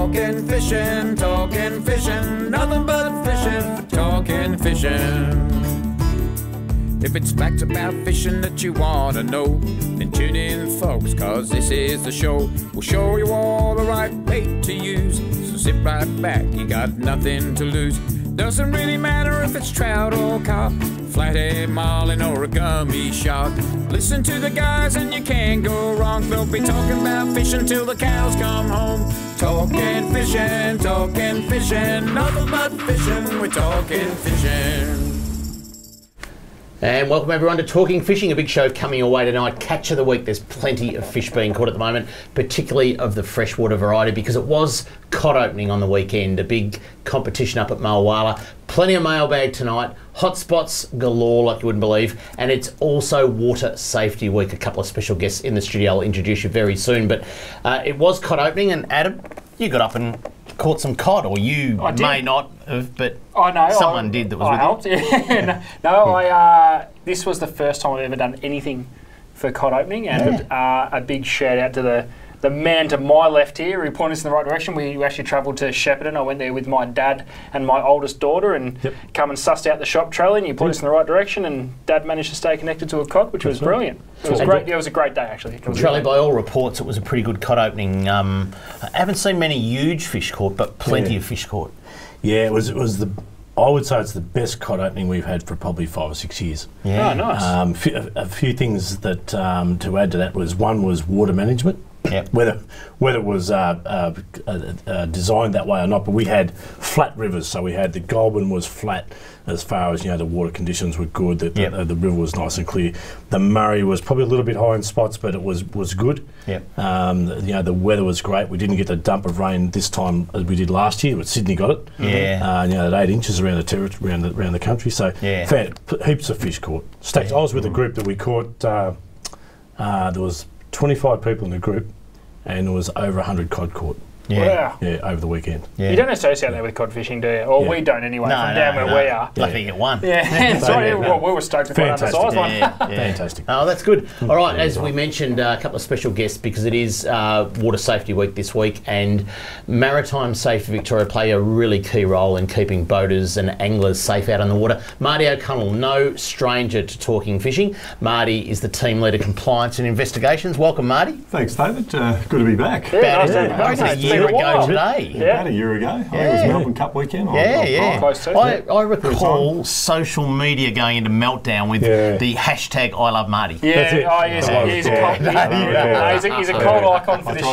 Talking fishing, nothing but fishing, talking fishing. If it's facts about fishing that you want to know, then tune in, folks, cause this is the show. We'll show you all the right bait to use, so sit right back, you got nothing to lose. Doesn't really matter if it's trout or carp, flathead, marlin or a gummy shark. Listen to the guys and you can't go wrong. They'll be talking about fishing till the cows come home. Talking fishing, nothing but fishing, we're talking fishing. And welcome everyone to Talking Fishing, a big show coming your way tonight. Catch of the week, there's plenty of fish being caught at the moment, particularly of the freshwater variety, because it was cod opening on the weekend, a big competition up at Mulwala. Plenty of mailbag tonight, hot spots galore like you wouldn't believe, and it's also Water Safety Week. A couple of special guests in the studio I'll introduce you very soon, but it was cod opening, and Adam, you got up and caught some cod, or you may not have, but someone did that was with you. Yeah. No, this was the first time I've ever done anything for cod opening, and a big shout out to the man to my left here who pointed us in the right direction. We actually travelled to Shepparton. I went there with my dad and my oldest daughter and come and sussed out the shop trailer, and you pointed us in the right direction, and Dad managed to stay connected to a cod, which was brilliant. It was great. It was a great day, actually. Charlie, by all reports, it was a pretty good cod opening. I haven't seen many huge fish caught, but plenty of fish caught. Yeah, it was the. I would say it's the best cod opening we've had for probably 5 or 6 years. Yeah. Oh, nice. A few things that to add to that was, one was water management. Yep. Whether it was designed that way or not, but we had flat rivers, so we had the Goulburn was flat as far as, you know, the water conditions were good, the river was nice and clear. The Murray was probably a little bit high in spots, but it was good. Yep. You know, the weather was great. We didn't get the dump of rain this time as we did last year, but Sydney got it. Yeah. You know, at 8 inches around the territory, around the country. So heaps of fish caught. Stacks. I was with a group that we caught. There was 25 people in the group, and there was over 100 cod caught. Yeah. Yeah, over the weekend. You don't associate that with cod fishing, do you? Or we don't anyway, from down where we are. Lucky you get one. Yeah, sorry, well, we were stoked with one undersized one. Fantastic. Oh, that's good. All right, as we mentioned, a couple of special guests, because it is Water Safety Week this week, and Maritime Safety Victoria play a really key role in keeping boaters and anglers safe out on the water. Marty O'Connell, no stranger to talking fishing. Marty is the team leader compliance and investigations. Welcome, Marty. Thanks, David. Good to be back. A year ago today. About a year ago. I think it was Melbourne Cup weekend. I recall social media going into meltdown with the hashtag I love Marty. Yeah, he's a cult icon for this show.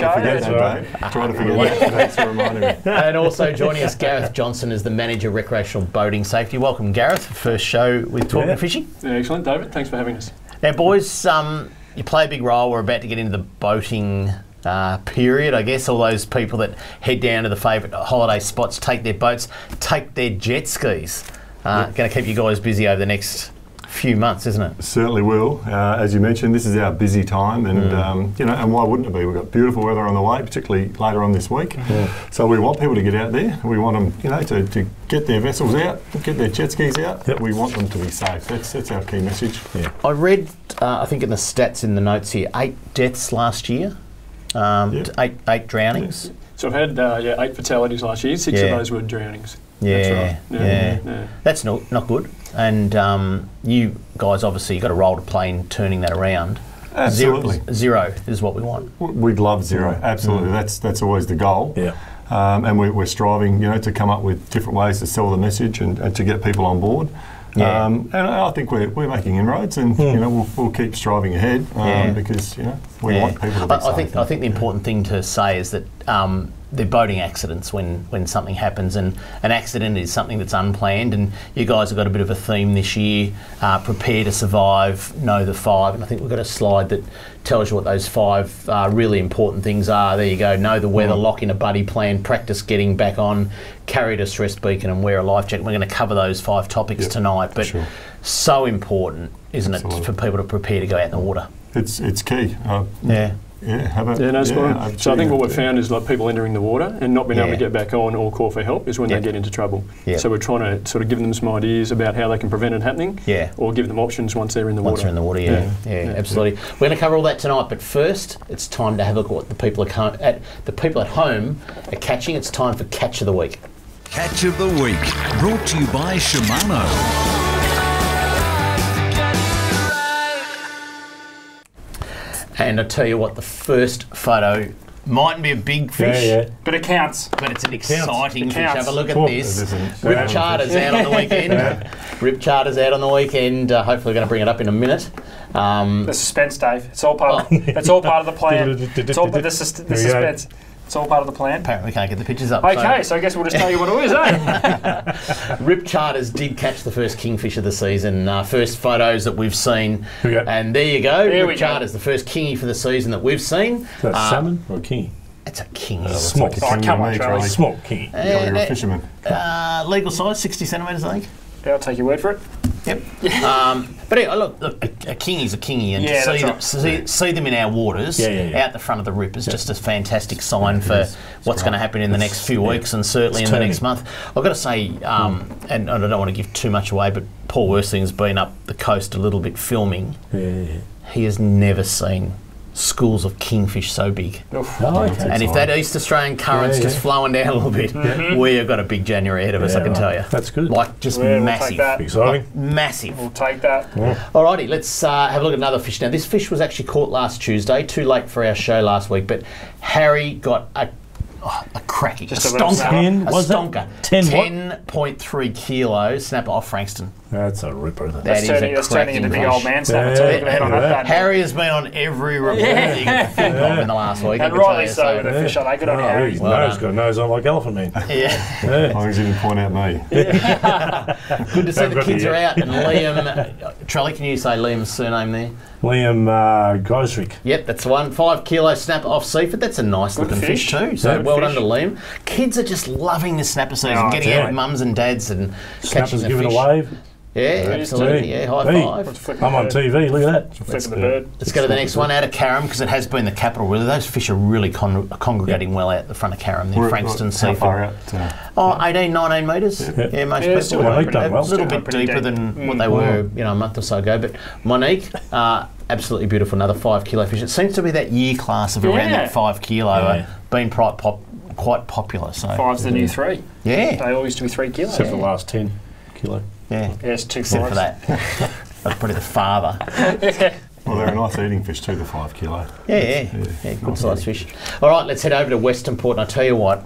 Try to forget that. Thanks for reminding me. And also joining us, Gareth Johnson is the Manager Recreational Boating Safety. Welcome, Gareth, first show with Talking Fishing. Yeah, excellent, David. Thanks for having us. Now, boys, you play a big role. We're about to get into the boating period, I guess. All those people that head down to the favourite holiday spots, take their boats, take their jet skis. Going to keep you guys busy over the next few months, isn't it? Certainly will. As you mentioned, this is our busy time, and you know, and why wouldn't it be? We've got beautiful weather on the way, particularly later on this week. So we want people to get out there. We want them, you know, to get their vessels out, get their jet skis out. We want them to be safe. That's our key message. I read, I think in the stats in the notes here, 8 deaths last year. 8 drownings. So I've had 8 fatalities last year. 6 of those were drownings. Yeah, that's right. That's not good. And you guys, obviously, you've got a role to play in turning that around. Absolutely. Zero is what we want. We'd love zero. Absolutely. That's always the goal. Yeah. And we're striving, you know, to come up with different ways to sell the message and to get people on board. And I think we're making inroads, and you know, we'll keep striving ahead because, you know, we want people to be safe. I think the important thing to say is that they're boating accidents when something happens, and an accident is something that's unplanned, and you guys have got a bit of a theme this year, prepare to survive, know the 5, and I think we've got a slide that tells you what those 5 really important things are. There you go, know the weather, lock in a buddy plan, practice getting back on, carry a distress beacon and wear a life jacket. We're going to cover those 5 topics tonight, but so important, isn't it, for people to prepare to go out in the water? It's key. no spot. So I think what we've found is like people entering the water and not being able to get back on or call for help is when they get into trouble. So we're trying to sort of give them some ideas about how they can prevent it happening, or give them options once they're in the water. Once they're in the water, absolutely. We're going to cover all that tonight, but first it's time to have a look at what the people at home are catching. It's time for Catch of the Week. Catch of the Week, brought to you by Shimano. And I tell you what, the first photo mightn't be a big fish, but it counts. but it's an exciting fish. Counts. Have a look at this. Rip Charter's out on the weekend. Rip Charter's out on the weekend. Hopefully we're going to bring it up in a minute. The suspense, Dave. It's all part. It's all part of the plan. It's all the suspense. It's all part of the plan. Apparently we can't get the pictures up. Okay, so I guess we'll just tell you what it is, eh? Rip Charters did catch the first kingfish of the season. First photos that we've seen. And there you go. Rip Charters, the first kingy for the season that we've seen. Is that a salmon or a kingy? It's a kingy. Small. Come on, Charlie. Small kingy. You're a fisherman. Legal size, 60 centimetres, I think. Yeah, I'll take your word for it. Yep. But anyway, look, a kingy's a kingy, and to see them in our waters out the front of the rip is just a fantastic sign for what's going to happen in the next few weeks and certainly in the next month. I've got to say, and I don't want to give too much away, but Paul Worsling's been up the coast a little bit filming. He has never seen schools of kingfish so big. And if that East Australian current's just flowing down a little bit, we have got a big January ahead of us, I can tell you. That's good. Like, just massive. Exciting. Like, massive. We'll take that. Alrighty, let's have a look at another fish now. This fish was actually caught last Tuesday, too late for our show last week, but Harry got a cracking, a stonker. 10.3 kilos, snapper off Frankston. That's a ripper. That's turning into big old man snapper. Harry has been on every report you can think of in the last week. And rightly so with a fish on. Good on Harry. He's got a nose on like Elephant Man. As long as you didn't point out me. Good to see the kids are out. And Liam, Charlie, can you say Liam's surname there? Liam Gosrick. Yep, that's the one. 5 kilo snapper off Seaford. That's a nice looking fish too. So well done to Liam. Kids are just loving this snapper season, getting out with mums and dads and catching the giving fish. a wave. Yeah, absolutely. Yeah, high five. I'm on TV. Look at that. Flicking the bird. Let's go to the next one out of Carrum because it has been the capital. Really, those fish are really congregating well out the front of Carrum. There, Frankston, Seaford. 18, 19 metres. Yeah, most people. A little bit deeper than what they were, a month or so ago. But Monique, absolutely beautiful. Another 5 kilo fish. It seems to be that year class of around that 5 kilo being quite popular. So 5's the new 3. Yeah, they all used to be 3 kilos. Except for the last 10 kilo. Yeah, it's 2 except for that. That's probably the father. Well, they're a nice eating fish too, the 5 kilo. Yeah, good size fish. All right, let's head over to Western Port, and I tell you what,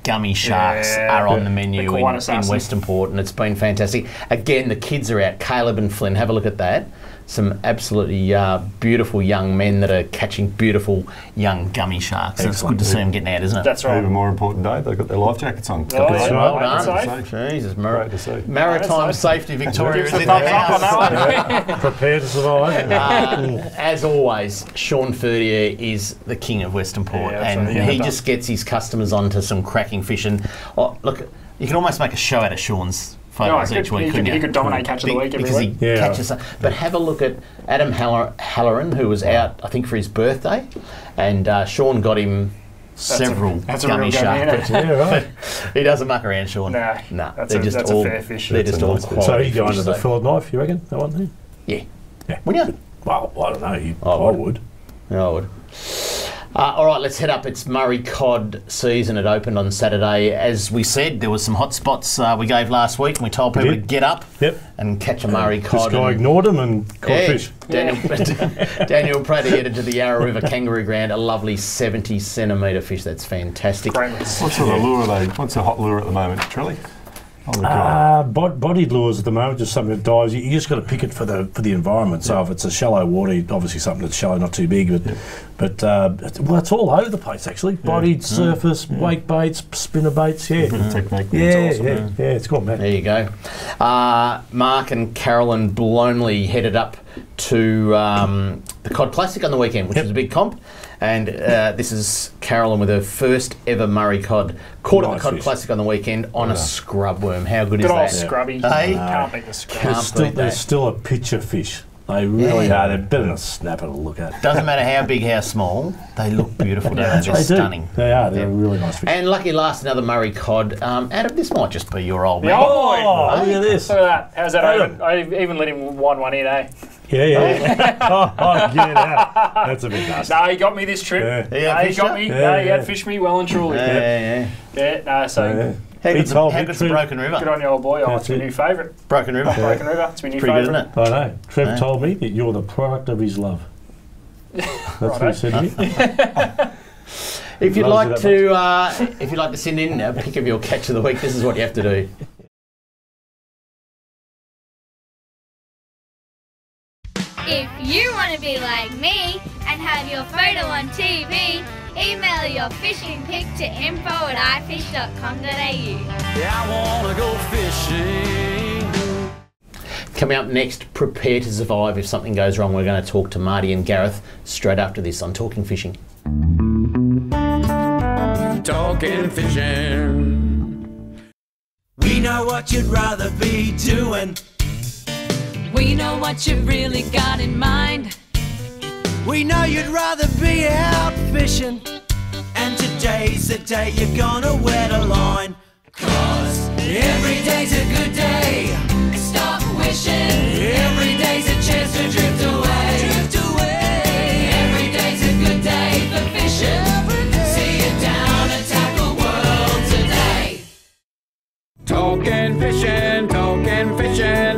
gummy sharks are on the menu in Western Port, and it's been fantastic. Again, the kids are out. Caleb and Flynn, have a look at that. Some absolutely beautiful young men that are catching beautiful young gummy sharks. It's good to see them getting out, isn't it? That's right. Even more important, Dave, they've got their life jackets on. Well done. Jesus, great to see. Maritime Safety Victoria is in the house. Prepare to survive. As always, Sean Ferdier is the king of Western Port, and he just gets his customers onto some cracking fish. And look, you can almost make a show out of Sean's photos each week, couldn't you? He could dominate Catch of the Week every week. He catches but have a look at Adam Halloran, who was out, I think, for his birthday, and Sean got him several gummy sharks. He doesn't muck around, Sean. No, that's a fair fish. They're just all quality. So he'd go under the fillet knife, you reckon, that one? Yeah. Would you? Well, I don't know. I would. Yeah, I would. All right, let's head up. It's Murray Cod season. It opened on Saturday. As we said, there was some hot spots we gave last week, and we told people to get up and catch a Murray Cod. This guy ignored them and caught fish. Daniel Pratt headed to the Yarra River Kangaroo Ground, a lovely 70-centimetre fish. That's fantastic. What sort of lure are they? What's the hot lure at the moment, Trilly? Bodied lures at the moment, just something that dives. You just got to pick it for the environment. So if it's a shallow water, obviously something that's shallow, not too big, but it's all over the place actually. Bodied, surface, wake baits, spinner baits. Yeah, a bit of technique. Yeah, it's gone, man. There you go. Mark and Carolyn Blonely headed up to the Cod Classic on the weekend, which was a big comp. And this is Carolyn with her first ever Murray Cod. Caught at the Cod Classic on the weekend on a scrub worm. How good is that? Scrubby. Hey? Can't beat the scrubby. There's still a picture fish They really are. They're better than a snapper to look at. Doesn't matter how big, how small, they look beautiful. They're stunning. They are. They're really nice fish. And lucky last, another Murray Cod. Adam, this might just be your old man. Oh, look at this. Look at that. How's that? I even let him wind one in, eh? Yeah. Oh, get out. That's a bit nasty. No, he got me this trip. Yeah. He got me. He had fished me well and truly. How good's the Broken River? Good on you, old boy. Oh, it's my new favourite. Broken River? Broken River. It's my new favourite. Pretty good, isn't it? I know. Trev told me that you're the product of his love. That's what he said to me. If you'd like to send in a pick of your catch of the week, this is what you have to do. If you want to be like me and have your photo on TV, email your fishing pic to info@ifish.com.au. Yeah, I wanna go fishing. Coming up next, prepare to survive if something goes wrong. We're going to talk to Marty and Gareth straight after this on Talking Fishing. Talking fishing. We know what you'd rather be doing. We know what you've really got in mind. We know you'd rather be out fishing. And today's the day you're gonna wet a line. 'Cause every day's a good day. Stop wishing. Every day's a chance to drift away. Drift away. Every day's a good day for fishing. See it down and tackle world today. Talking fishing,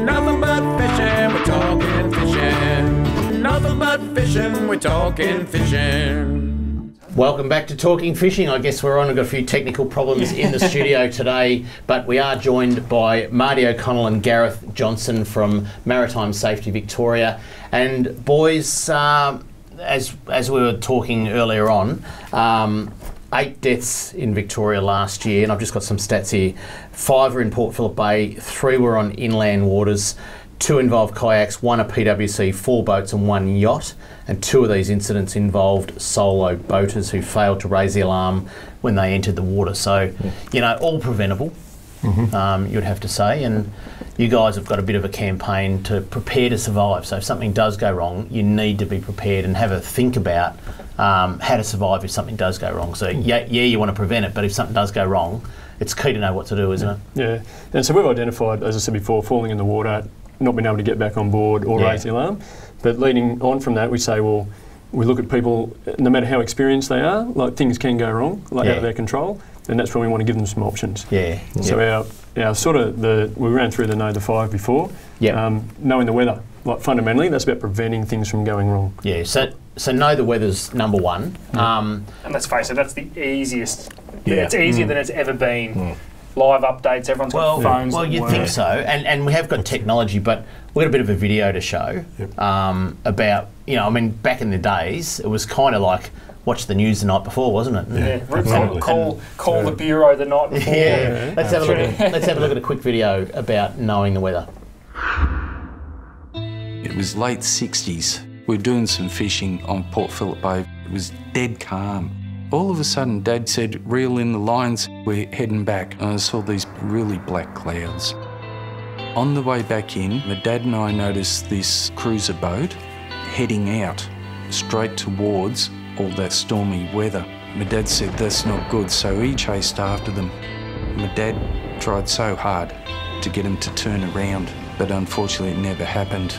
nothing but fishing. We're talking fishing, nothing but fishing. We're talking fishing. Welcome back to Talking Fishing. I guess we're on. We've got a few technical problems in the studio today, but we are joined by Marty O'Connell and Gareth Johnson from Maritime Safety Victoria. And boys, as we were talking earlier on, 8 deaths in Victoria last year, and I've just got some stats here. 5 were in Port Phillip Bay, 3 were on inland waters, 2 involved kayaks, 1 a PWC, 4 boats and 1 yacht. And 2 of these incidents involved solo boaters who failed to raise the alarm when they entered the water. So, you know, all preventable, you'd have to say. And you guys have got a bit of a campaign to prepare to survive. So if something does go wrong, you need to be prepared and have a think about how to survive if something does go wrong. So, you want to prevent it, but if something does go wrong, it's key to know what to do, isn't it? Yeah. And so we've identified, as I said before, falling in the water, not being able to get back on board or raise the alarm. But leading on from that, we say, well, we look at people, no matter how experienced they are, like things can go wrong, like out of their control, and that's when we want to give them some options. So our sort of, we ran through the Know the 5 before, knowing the weather. Like fundamentally, that's about preventing things from going wrong. Yeah, so know the weather's number one. And let's face it, that's the easiest. It's easier than it's ever been. Live updates, everyone's got phones. Well, you'd think so, and we have got technology, but we've got a bit of a video to show about, back in the days, it was kind of like watch the news the night before, wasn't it? Call the bureau the night before. Let's have a look at a quick video about knowing the weather. It was late 60s. We were doing some fishing on Port Phillip Bay. It was dead calm. All of a sudden, Dad said, reel in the lines, we're heading back. And I saw these really black clouds. On the way back in, my dad and I noticed this cruiser boat heading out straight towards all that stormy weather. My dad said, that's not good, so he chased after them. My dad tried so hard to get him to turn around, but unfortunately it never happened.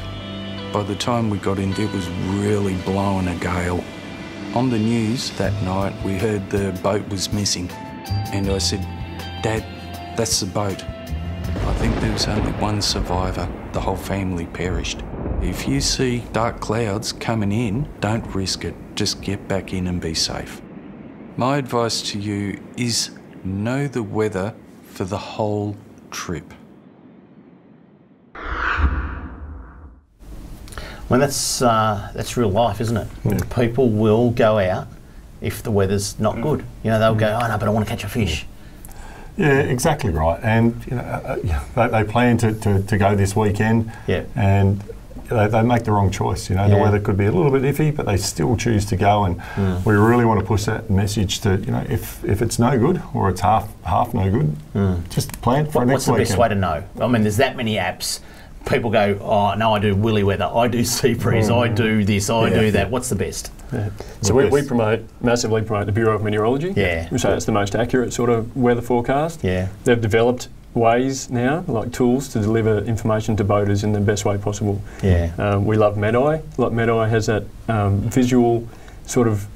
By the time we got in, it was really blowing a gale. On the news that night, we heard the boat was missing. And I said, Dad, that's the boat. I think there was only one survivor. The whole family perished. If you see dark clouds coming in, don't risk it. Just get back in and be safe. My advice to you is know the weather for the whole trip. Well, that's real life, isn't it? People will go out if the weather's not good. They'll go, oh no, but I want to catch a fish. Yeah, exactly right. And they plan to go this weekend. And they make the wrong choice. The weather could be a little bit iffy, but they still choose to go. And we really want to push that message to if it's no good or it's half no good, just plan for next weekend. What's the best way to know? I mean, there's that many apps. people go, oh no, I do willy weather, I do sea breeze, I do this, I do that. What's the best? Yeah. So we massively promote the Bureau of Meteorology. Yeah. We say it's the most accurate sort of weather forecast. Yeah. They've developed ways now, like tools, to deliver information to boaters in the best way possible. Yeah. We love Med-Eye. Like Med-Eye has that visual sort of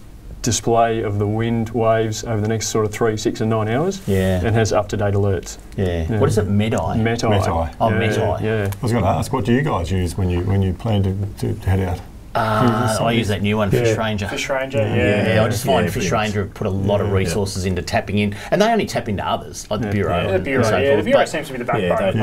display of the wind waves over the next sort of 3, 6 and 9 hours. Yeah. And has up-to-date alerts. Yeah. What is it, Med-Eye? Met-Eye. Met-Eye. Oh, Met-Eye. Yeah. I was going to ask, what do you guys use when you plan to head out? I use that new one, Fish Ranger. Fish Ranger, I just find Fish Ranger have put a lot of resources into tapping in, and they only tap into others, like the Bureau. The Bureau, the Bureau seems to be the backbone.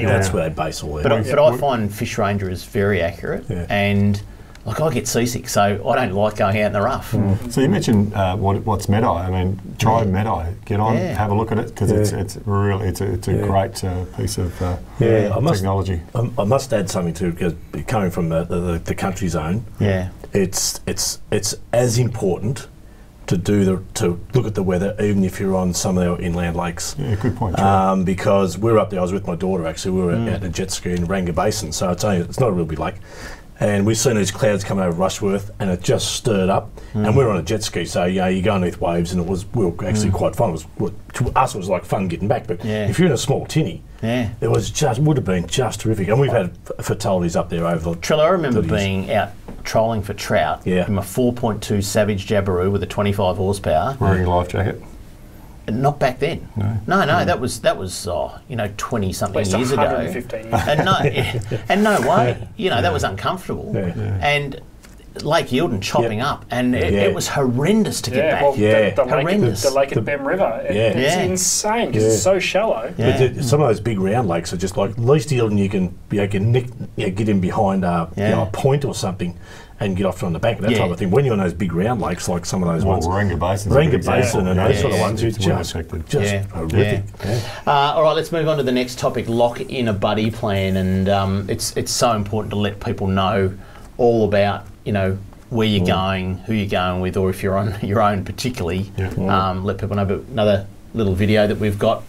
That's where they base all that. But I find Fish Ranger is very accurate, and like I get seasick, so I don't like going out in the rough. So you mentioned what's Med-Eye. I mean, try Med-Eye. Get on, have a look at it, because it's really it's a great piece of technology. I must add something too, because coming from the country zone, it's as important to look at the weather, even if you're on some of the inland lakes. Yeah, good point. Because we were up there. I was with my daughter actually. We were out in a jet ski in Ranga Basin, so it's not a real big lake. And we've seen these clouds coming over Rushworth, and it just stirred up. And we were on a jet ski, so you go underneath waves, and we were actually quite fun. To us, it was like fun getting back. But if you're in a small tinny, it would have been just terrific. And we've had fatalities up there over the. Trell, I remember being out trolling for trout in my 4.2 Savage Jabiru with a 25 horsepower, wearing a life jacket. Not back then. No, that was 20 something years ago. 115 years. And no way. That was uncomfortable. And Lake Eildon chopping up, and it was horrendous to get back. Horrendous. The lake at Bem River. It's insane because it's so shallow. But some of those big round lakes are just like, at least Eildon you can get in behind a point or something and get off on the bank, that type of thing. When you're on those big round lakes, like some of those ones, Ranga Basin and those sort of ones, it's just horrific. All right, let's move on to the next topic: lock in a buddy plan, and it's so important to let people know all about where you're going, who you're going with, or if you're on your own, particularly. Let people know about another little video that we've got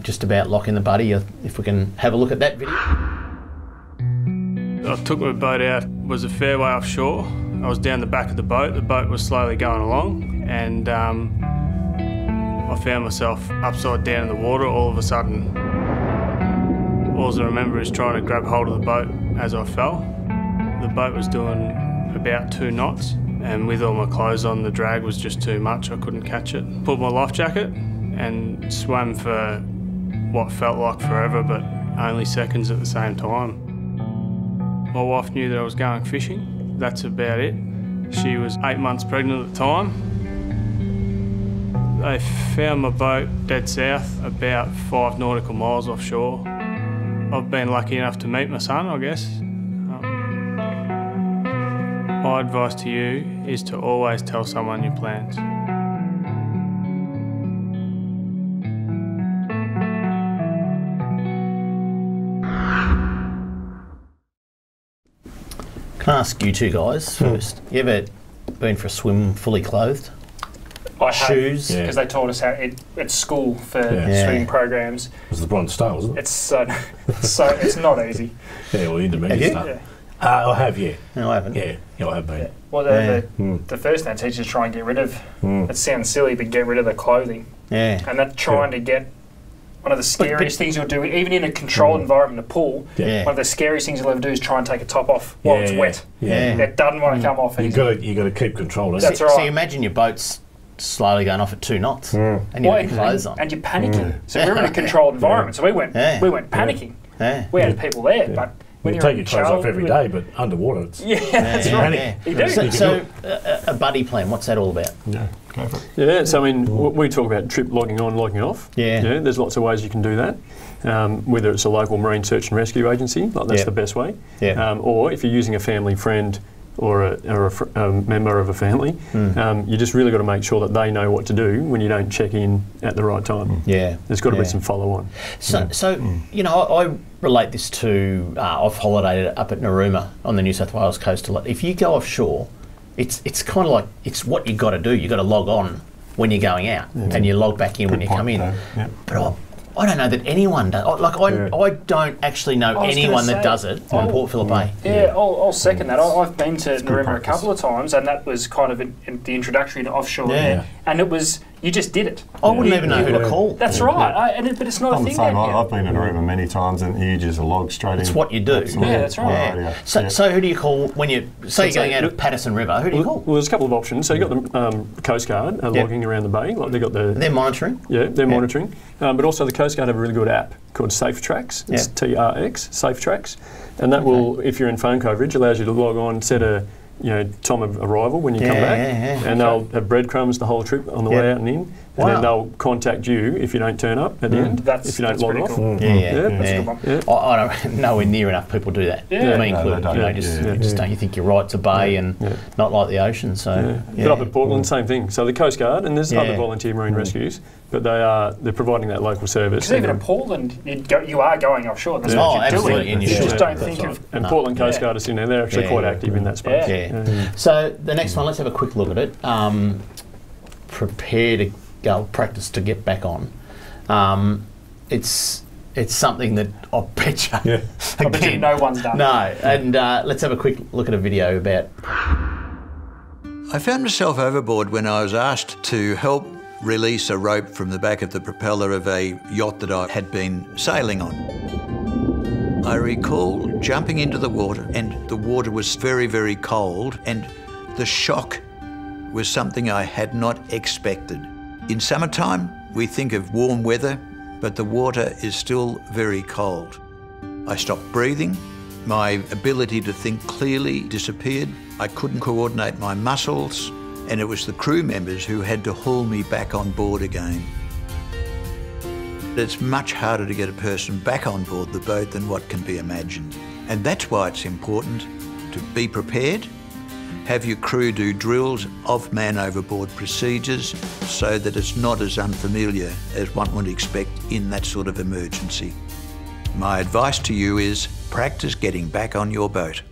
just about locking the buddy. If we can have a look at that video. I took my boat out, was a fair way offshore. I was down the back of the boat was slowly going along, and I found myself upside down in the water all of a sudden. All I remember is trying to grab hold of the boat as I fell. The boat was doing about 2 knots, and with all my clothes on, the drag was just too much, I couldn't catch it. Put my life jacket and swam for what felt like forever, but only seconds at the same time. My wife knew that I was going fishing. That's about it. She was 8 months pregnant at the time. They found my boat dead south, about 5 nautical miles offshore. I've been lucky enough to meet my son, I guess. My advice to you is to always tell someone your plans. Can I ask you two guys first? You ever been for a swim fully clothed? I Shoes? have, because they taught us how at school for swimming programs. It was the Bronze Star, wasn't it? It's not easy. Well, intermediate stuff. I have, No, I haven't. I have been. Well, the first thing they teach is try and get rid of, it sounds silly, but get rid of the clothing. And that's trying to get, one of the scariest things you'll do, even in a controlled environment, a pool, one of the scariest things you'll ever do is try and take a top off while it's wet. It doesn't want to come off easy. You got to keep control. That's right. So you imagine your boat's slowly going off at 2 knots, and you have your clothes on, and you're panicking. So we're in a controlled environment, so we went panicking. We had people there, but when you take your clothes off every day, but underwater, it's that's right. You do. So a buddy plan, what's that all about? Go for it. Yeah, so I mean, we talk about trip logging on, logging off. There's lots of ways you can do that. Whether it's a local marine search and rescue agency, that's the best way. Or if you're using a family friend or a member of a family, you just really got to make sure that they know what to do when you don't check in at the right time. There's got to be some follow-on. So I relate this to, I've holidayed up at Narooma on the New South Wales coast a lot. If you go offshore, it's kind of like, it's what you got to do. You got to log on when you're going out, and you log back in when you come in. But I don't know that anyone does. Like I don't actually know anyone that does it on Port Phillip Bay. Yeah, I'll second that. I've been to Nareema a couple of times, and that was kind of the introductory to offshore there, and it was. You just did it. I wouldn't even know who to call. That's right. But it's not a thing. I've been in Nareema many times, and you just log straight in. It's what you do. Absolutely. Yeah, that's right. Yeah. So who do you call when you say you're going out of Patterson River? Who do you call? Well, there's a couple of options. So you've got the Coast Guard logging around the bay. Like they've got they're monitoring. Yeah, they're monitoring. But also the Coast Guard have a really good app called Safe Tracks. It's TRX, Safe Tracks, and that will, if you're in phone coverage, allows you to log on, set a time of arrival when you come back, and they'll have breadcrumbs the whole trip on the way out and in, and then they'll contact you if you don't turn up at the end, if you don't log off. Cool. I don't nowhere near enough people do that. Me included. Just don't you think you're right to bay and not like the ocean. So, but up at Portland, same thing. So the Coast Guard and there's other volunteer marine rescues, but they're providing that local service. Because even in Portland, you are going offshore. That's what you're doing. And you just don't think of. And Portland Coast Guard is in there. They're actually quite active in that space. So the next one, let's have a quick look at it. Prepare to go practice to get back on. It's something that I bet you. I bet you no one's done. No, and let's have a quick look at a video about. I found myself overboard when I was asked to help release a rope from the back of the propeller of a yacht that I had been sailing on. I recall jumping into the water, and the water was very, very cold, and the shock was something I had not expected. In summertime, we think of warm weather, but the water is still very cold. I stopped breathing. My ability to think clearly disappeared. I couldn't coordinate my muscles, and it was the crew members who had to haul me back on board again. It's much harder to get a person back on board the boat than what can be imagined. And that's why it's important to be prepared, have your crew do drills of man overboard procedures so that it's not as unfamiliar as one would expect in that sort of emergency. My advice to you is practice getting back on your boat.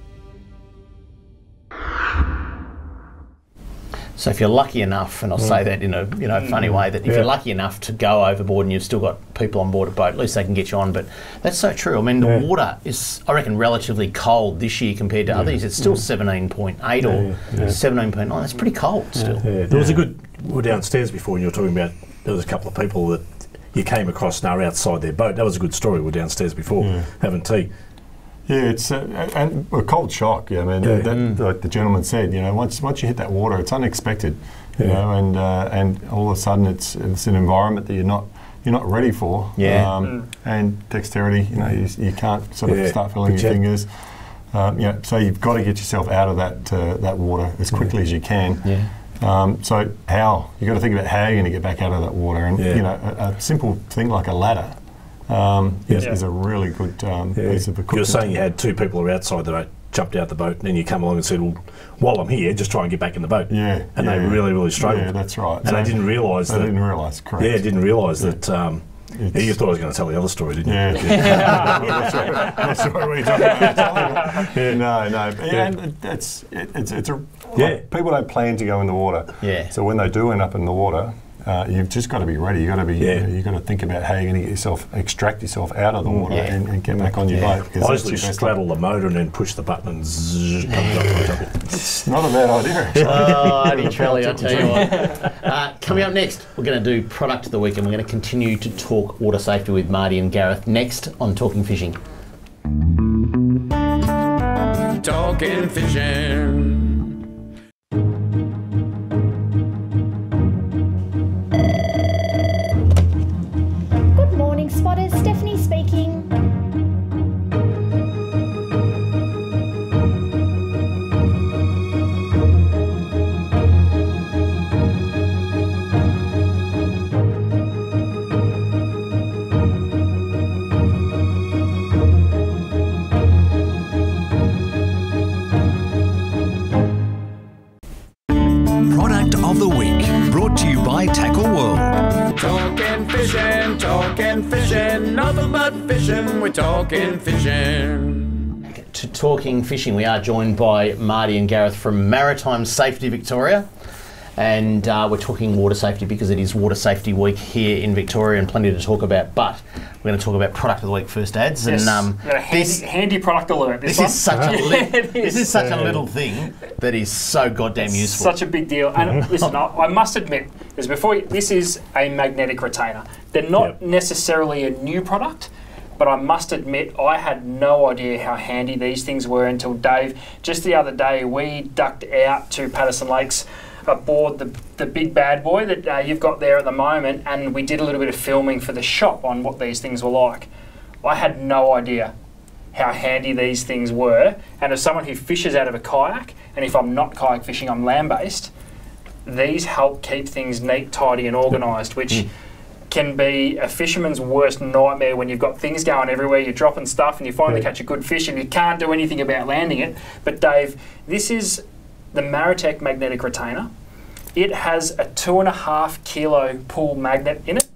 So if you're lucky enough, and I'll say that in a funny way, that if you're lucky enough to go overboard and you've still got people on board a boat, at least they can get you on. But that's so true. I mean, the water is, I reckon, relatively cold this year compared to others. It's still 17.8 or 17.9. That's pretty cold still. There was a good. We were downstairs before, and you were talking about there was a couple of people that you came across and are outside their boat. That was a good story. We were downstairs before having tea. Yeah, it's and a cold shock. Yeah, I mean, like the gentleman said, once you hit that water, it's unexpected. You know, and all of a sudden it's an environment that you're not ready for. And dexterity, you can't sort of start feeling your fingers. So you've got to get yourself out of that water as quickly as you can. So how you got to think about how you're going to get back out of that water, and a simple thing like a ladder. Is a really good piece of equipment. You were saying you had two people who were outside the boat, jumped out the boat, and then you come along and said, well, while I'm here, just try and get back in the boat. And they really, really struggled. Yeah, that's right. And they didn't realise that. They didn't realise, correct. Yeah, didn't realise that. You thought I was going to tell the other story, didn't you? That's right. What are you talking about? No. And it's people don't plan to go in the water. So when they do end up in the water, you've just got to be ready. You've got to be. You've got to think about how you're going to extract yourself out of the water and get back on your boat. I usually straddle the motor and then push the button and zzz, comes up. It's not a bad idea. Only Charlie, I tell you what. Coming up next, we're going to do product of the week, and we're going to continue to talk water safety with Marty and Gareth next on Talking Fishing. Talking Fishing. Spotters, Stephanie speaking. Product of the week, brought to you by Tackle World. Talking fishing, nothing but fishing, we're talking fishing. To Talking Fishing, we are joined by Marty and Gareth from Maritime Safety Victoria. and we're talking water safety because it is Water Safety Week here in Victoria and plenty to talk about, but we're going to talk about product of the week first, Ads. Yes. And handy product alert. This is such a little thing that is so goddamn useful. Such a big deal. And listen, I must admit, this is a magnetic retainer. They're not necessarily a new product, but I must admit I had no idea how handy these things were until Dave. Just the other day, we ducked out to Patterson Lakes aboard the big bad boy that you've got there at the moment, and we did a little bit of filming for the shop on what these things were like. I had no idea how handy these things were, and as someone who fishes out of a kayak, and if I'm not kayak fishing, I'm land-based, these help keep things neat, tidy and organised, which can be a fisherman's worst nightmare when you've got things going everywhere, you're dropping stuff and you finally catch a good fish and you can't do anything about landing it. But Dave, this is the Maritime magnetic retainer. It has a 2.5 kilo pull magnet in it.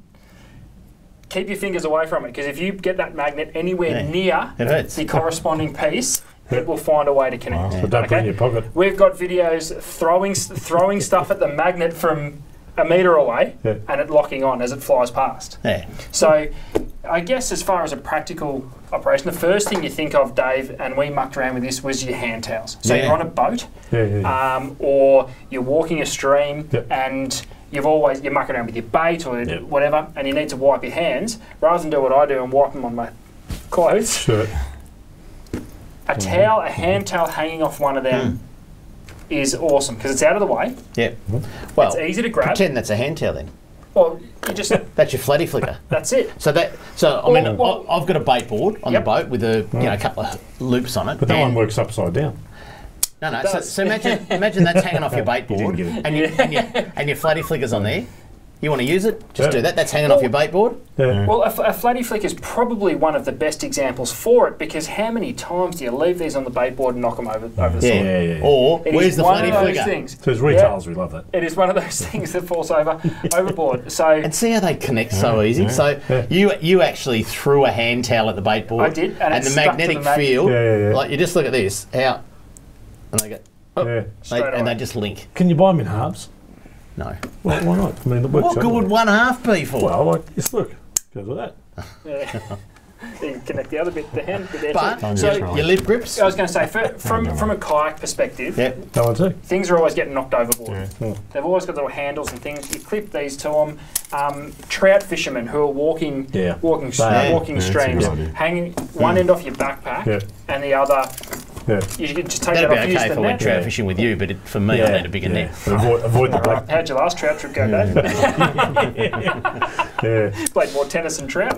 Keep your fingers away from it, because if you get that magnet anywhere near the corresponding piece, it will find a way to connect. So don't put it in your pocket. We've got videos throwing stuff at the magnet from a metre away and it locking on as it flies past. So I guess as far as a practical operation, the first thing you think of, Dave, and we mucked around with this, was your hand towels. So you're on a boat or you're walking a stream and you're mucking around with your bait or whatever, and you need to wipe your hands. Rather than do what I do and wipe them on my clothes, a towel, a hand towel hanging off one of them is awesome because it's out of the way. Well, it's easy to grab. Pretend that's a hand towel then. Well, you just that's your flatty flicker. That's it. So I mean, I've got a bait board on the boat with a a couple of loops on it. But that one works upside down. No. So imagine that's hanging off your bait board, and your flatty flicker's on there. You want to use it? Just do that. That's hanging off your bait board. Well, a flatty flick is probably one of the best examples for it, because how many times do you leave these on the bait board and knock them over the side? Or where's the flatty flicker? Things. So as retailers, we love that. It is one of those things that falls overboard. So and see how they connect so easy. So you actually threw a hand towel at the bait board. I did, and the magnetic field. Like you just look at this, and they go, and they just link. Can you buy them in halves? No. Well, why not? I mean, what good would 1/2 be for? Well, look, goes with that. You can connect the other bit, the hand bit there. But your lip grips. I was going to say, from a kayak perspective, things are always getting knocked overboard. They've always got little handles and things. You clip these to them. Trout fishermen who are walking streams, hanging one end off your backpack and the other. You can just take That'd that off. be okay if I went trout fishing with you, but for me, I need a bigger net. Avoid the black. How'd your last trout trip go, Dave? Played more tennis and trout.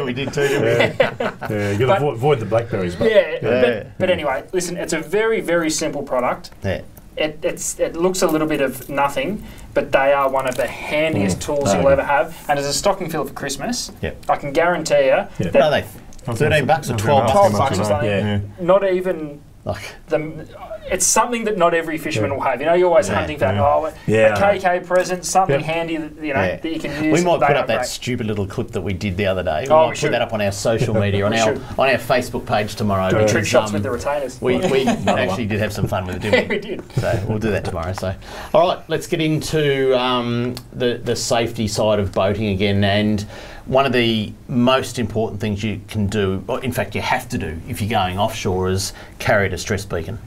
We did too, didn't we? You got to avoid the blackberries. But anyway, listen, it's a very, very simple product. It looks a little bit of nothing, but they are one of the handiest tools you'll ever have. And as a stocking filler for Christmas, I can guarantee you that $13 or $12 or something. Not even it's something that not every fisherman will have. You know, you're always hunting for a KK present, something handy that you can use. We might put up that stupid little clip that we did the other day. We might put that up on our social media, on our Facebook page tomorrow. Doing trick shots with the retainers. We actually did have some fun with it, didn't we? We did. So we'll do that tomorrow. So, all right, let's get into the safety side of boating again. And one of the most important things you can do, or in fact you have to do if you're going offshore, is carry a distress beacon.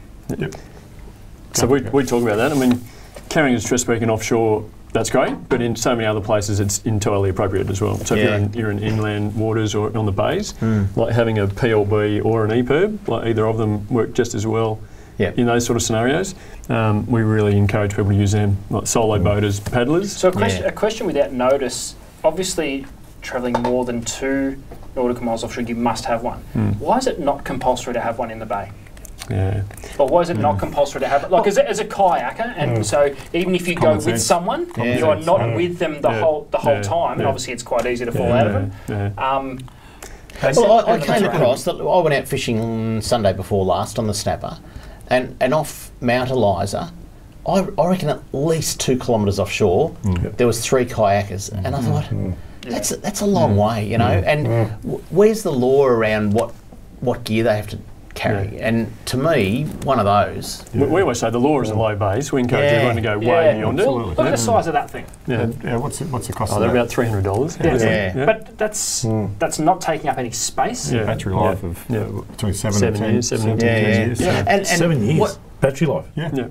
So we talk about that. I mean, carrying a distress beacon offshore, that's great, but in so many other places it's entirely appropriate as well. So if you're in inland waters or on the bays, like having a PLB or an EPIRB, like either of them work just as well in those sort of scenarios. We really encourage people to use them, like solo boaters, paddlers. So a question without notice, obviously travelling more than 2 nautical miles offshore, you must have one. Why is it not compulsory to have one in the bay? Or why is it not compulsory to have it? Like as a kayaker, and so even if you go with someone, you are not with them the whole time, and obviously it's quite easy to fall out of it. Well, I came across that. I went out fishing on Sunday before last on the snapper, and off Mount Eliza, I reckon at least 2 kilometres offshore, there was 3 kayakers, and I thought, that's a long way, you know. And where's the law around what gear they have to carry. And to me, one of those. We always say the law is a low base. We encourage everyone to go way beyond it. Look at the size of that thing. What's the cost of they're that? about $300. But that's not taking up any space. Battery life of between 7 and 10 years. 7 and 10 years. And 7 years. Battery life.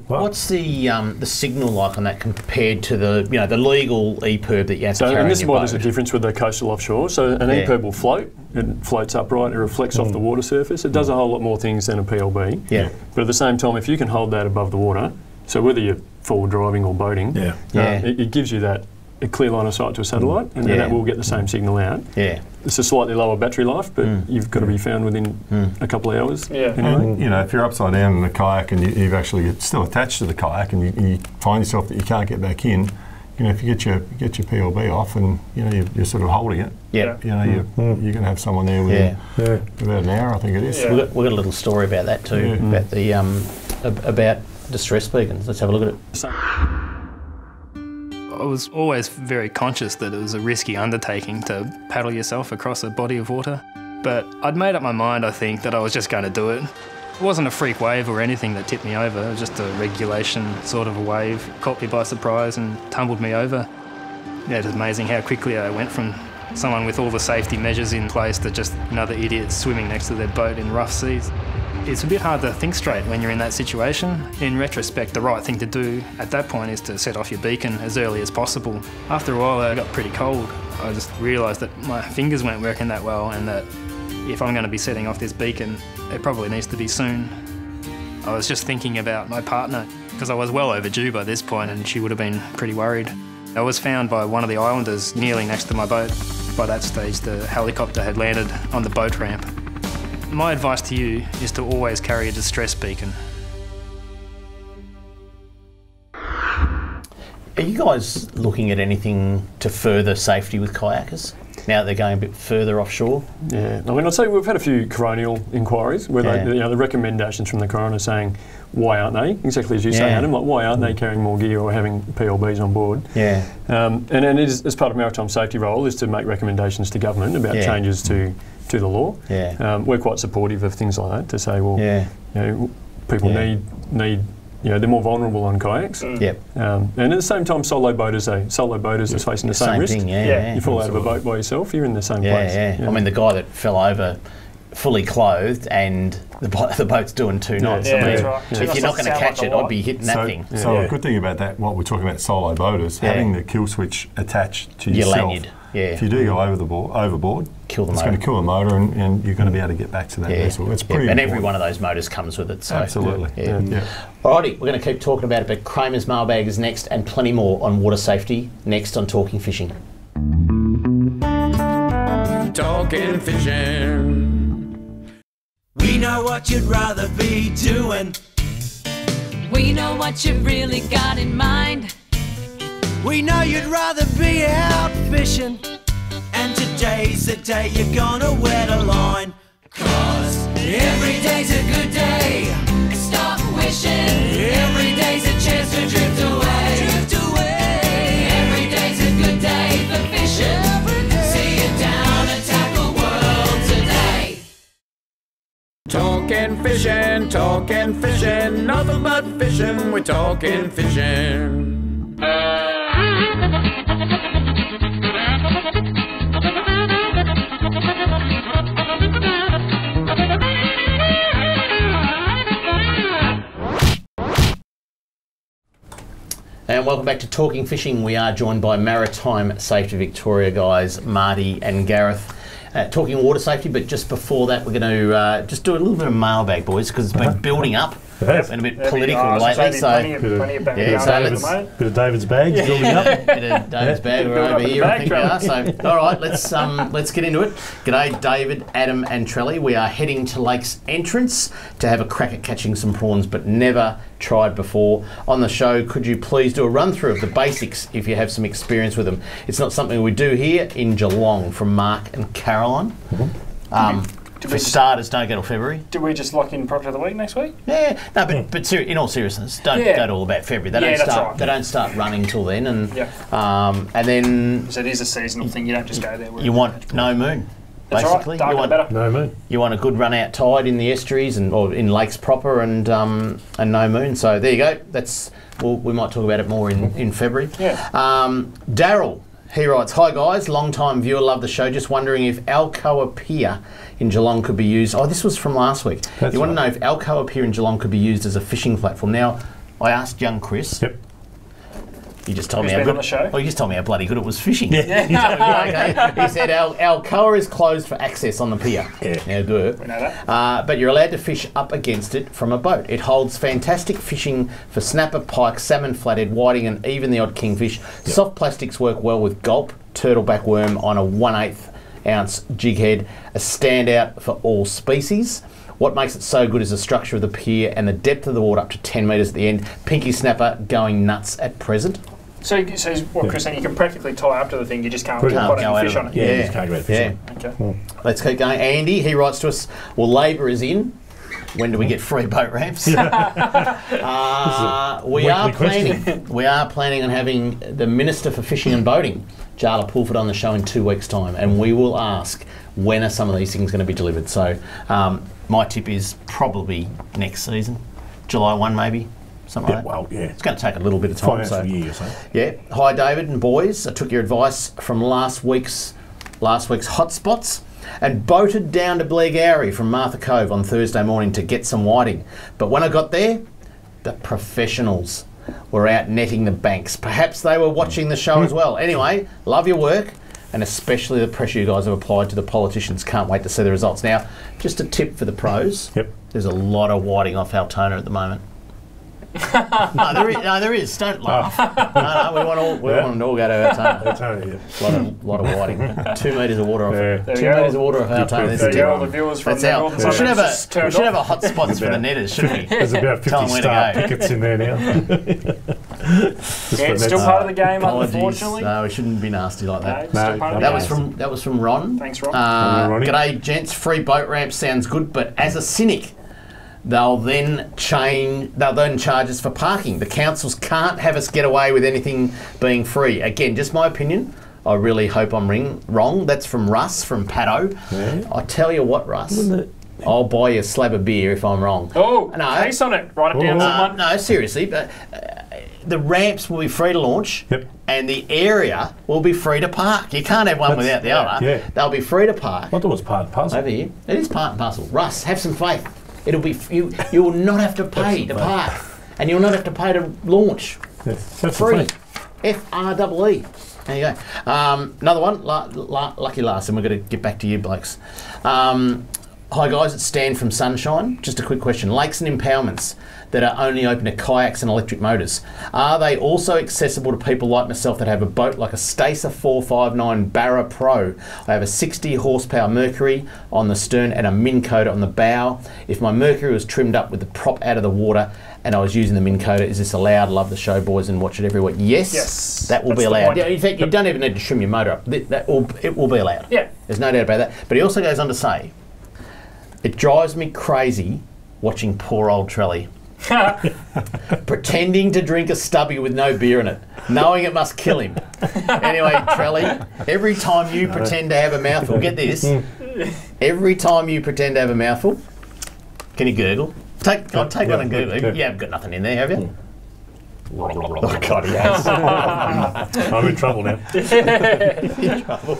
Wow. What's the signal like on that compared to the legal EPIRB that you have to carry? And this is why boat? there's a difference with the coastal offshore. So an EPIRB will float. It floats upright. It reflects off the water surface. It does a whole lot more things than a PLB. But at the same time, if you can hold that above the water, so whether you're forward driving or boating, it gives you that a clear line of sight to a satellite, and then that will get the same signal out. It's a slightly lower battery life, but you've got to be found within a couple of hours. And, if you're upside down in a kayak and you've actually still attached to the kayak and you find yourself that you can't get back in, if you get your PLB off and you're sort of holding it, you're going to have someone there within about an hour, I think it is. We've got a little story about that too, about the about distress beacons. Let's have a look at it. I was always very conscious that it was a risky undertaking to paddle yourself across a body of water, but I'd made up my mind, I think, that I was just going to do it. It wasn't a freak wave or anything that tipped me over, it was just a regulation sort of a wave, caught me by surprise and tumbled me over. It's amazing how quickly I went from someone with all the safety measures in place to just another idiot swimming next to their boat in rough seas. It's a bit hard to think straight when you're in that situation. In retrospect, the right thing to do at that point is to set off your beacon as early as possible. After a while, I got pretty cold. I just realised that my fingers weren't working that well and that if I'm going to be setting off this beacon, it probably needs to be soon. I was just thinking about my partner because I was well overdue by this point and she would have been pretty worried. I was found by one of the islanders kneeling next to my boat. By that stage, the helicopter had landed on the boat ramp. My advice to you is to always carry a distress beacon. Are you guys looking at anything to further safety with kayakers now that they're going a bit further offshore? I'd say we've had a few coronial inquiries where the recommendations from the coroner saying, why aren't they? Exactly as you say, Adam, like why aren't they carrying more gear or having PLBs on board? And then it is, as part of maritime safety role is to make recommendations to government about changes to the law. We're quite supportive of things like that to say, well, people need they're more vulnerable on kayaks. And at the same time, solo boaters are facing the same risk. You fall out of a boat by yourself, you're in the same place. I mean, the guy that fell over fully clothed and the boat's doing 2 knots. If you're not going to catch it, I'd be hitting that thing. So a good thing about that, what we're talking about solo boaters, having the kill switch attached to yourself. Your lanyard. If you do go overboard, kill the it's motor. going to kill the motor and you're going to be able to get back to that vessel. It's pretty And important. every one of those motors comes with it. So. Absolutely. Alrighty, we're going to keep talking about it, but Kramer's Mailbag is next and plenty more on water safety next on Talking Fishing. Talking Fishing. We know what you'd rather be doing. We know what you've really got in mind. We know you'd rather be out fishing. And today's the day you're gonna wet a line. 'Cause every day's a good day. Stop wishing. Every day's a chance to drift away. Drift away. Every day's a good day for fishing. See it down and tackle world today. Talking fishing, nothing but fishing. We're talking fishing. And welcome back to Talking Fishing. We are joined by Maritime Safety Victoria guys, Marty and Gareth. Talking water safety, but just before that, we're going to just do a little bit of mailbag, boys, because it's been building up and a bit political lately. So plenty of bit of David's bags building up. Bit of David's bag over here, I think we are. So, all right, let's get into it. G'day, David, Adam, and Trelly. We are heading to Lake's entrance to have a crack at catching some prawns, but never tried before. On the show, could you please do a run through of the basics if you have some experience with them? It's not something we do here in Geelong. From Mark and Caroline. For starters, don't go till February. Do we just lock in Project of the Week next week? Yeah, no, but in all seriousness, don't go to all about February. They don't start running till then, and then so it is a seasonal thing. You don't just go there. You want no moon. basically. Right. No moon. You want a good run out tide in the estuaries or in lakes proper, and no moon. So there you go. We might talk about it more in February. Yeah. Daryl, he writes, "Hi guys, long time viewer, love the show. Just wondering if Alcoa Pier in Geelong could be used." Oh, this was from last week. You want to know if Alcoa Pier in Geelong could be used as a fishing platform. Now, I asked young Chris. Yep. You just told me Who's how been good. on the show? Oh, you just told me how bloody good it was fishing. Yeah. Okay. He said Alcoa is closed for access on the pier. Yeah. Now good. We know that. But you're allowed to fish up against it from a boat. It holds fantastic fishing for snapper, pike, salmon, flathead, whiting, and even the odd kingfish. Yep. Soft plastics work well with gulp, turtleback worm on a 1/8 ounce jig head, a standout for all species. What makes it so good is the structure of the pier and the depth of the water up to 10 metres at the end. Pinky snapper going nuts at present. So what Chris saying, you can practically tie up to the thing, you just can't Go put any out fish of on it. it. Yeah, you just can't go fishing. Okay. Let's keep going. Andy, he writes to us, well, Labor is in. When do we get free boat ramps? We are planning on having the Minister for Fishing and Boating, Jarla Pulford, on the show in 2 weeks' time, and we will ask when are some of these things going to be delivered. So my tip is probably next season, July 1 maybe. Something like that. Well, yeah. It's going to take a little bit of time. Financial year, so. Yeah. Hi, David and boys. I took your advice from last week's hotspots and boated down to Blairgowrie from Martha Cove on Thursday morning to get some whiting. But when I got there, the professionals were out netting the banks. Perhaps they were watching the show as well. Anyway, love your work, and especially the pressure you guys have applied to the politicians. Can't wait to see the results. Now, just a tip for the pros. Yep. There's a lot of whiting off Altona at the moment. No, there is. Don't laugh. No, we want them to all go to Altona. Yeah. Lot of whiting. 2 metres of water off. Yeah. 2 metres of water off Altona. There you go, all the viewers from the northern We should suburbs have a hot spots for the netters, shouldn't we? There's about 50 star pickets in there now. It's still part of the game, Apologies. unfortunately. No, we shouldn't be nasty like that. No, That was from Ron. Thanks, Ron. G'day, gents. Free boat ramp sounds good, but as a cynic, they'll then charge us for parking. The councils can't have us get away with anything being free. Again, just my opinion. I really hope I'm wrong. That's from Russ from Paddo. Yeah. I tell you what, Russ. I'll buy you a slab of beer if I'm wrong. Oh, case on it. Write it down, someone. No, seriously. But the ramps will be free to launch, and the area will be free to park. You can't have one without the other. Yeah. They'll be free to park. I thought it was part and parcel. Over here. It is part and parcel. Russ, have some faith. It'll be you will not have to pay to park, and you'll not have to pay to launch. That's free. FREE. There you go. Another one, lucky last, and we're going to get back to you blokes. Hi guys, it's Stan from Sunshine. Just a quick question. Lakes and impoundments that are only open to kayaks and electric motors, are they also accessible to people like myself that have a boat like a Stacer 459 Barra Pro? I have a 60 horsepower Mercury on the stern and a Minn Kota on the bow. If my Mercury was trimmed up with the prop out of the water and I was using the Minn Kota, is this allowed? Love the show, boys, and watch it every week. Yes, that will be allowed. Yeah, in fact, you don't even need to trim your motor up. It will be allowed. Yeah. There's no doubt about that. But he also goes on to say, it drives me crazy watching poor old Trelly pretending to drink a stubby with no beer in it, knowing it must kill him. Anyway, Trelly, every time you pretend to have a mouthful, get this, every time you pretend to have a mouthful, can you Google? Take one and Google. You haven't got nothing in there, have you? Oh God, he has. I'm in trouble now. In trouble.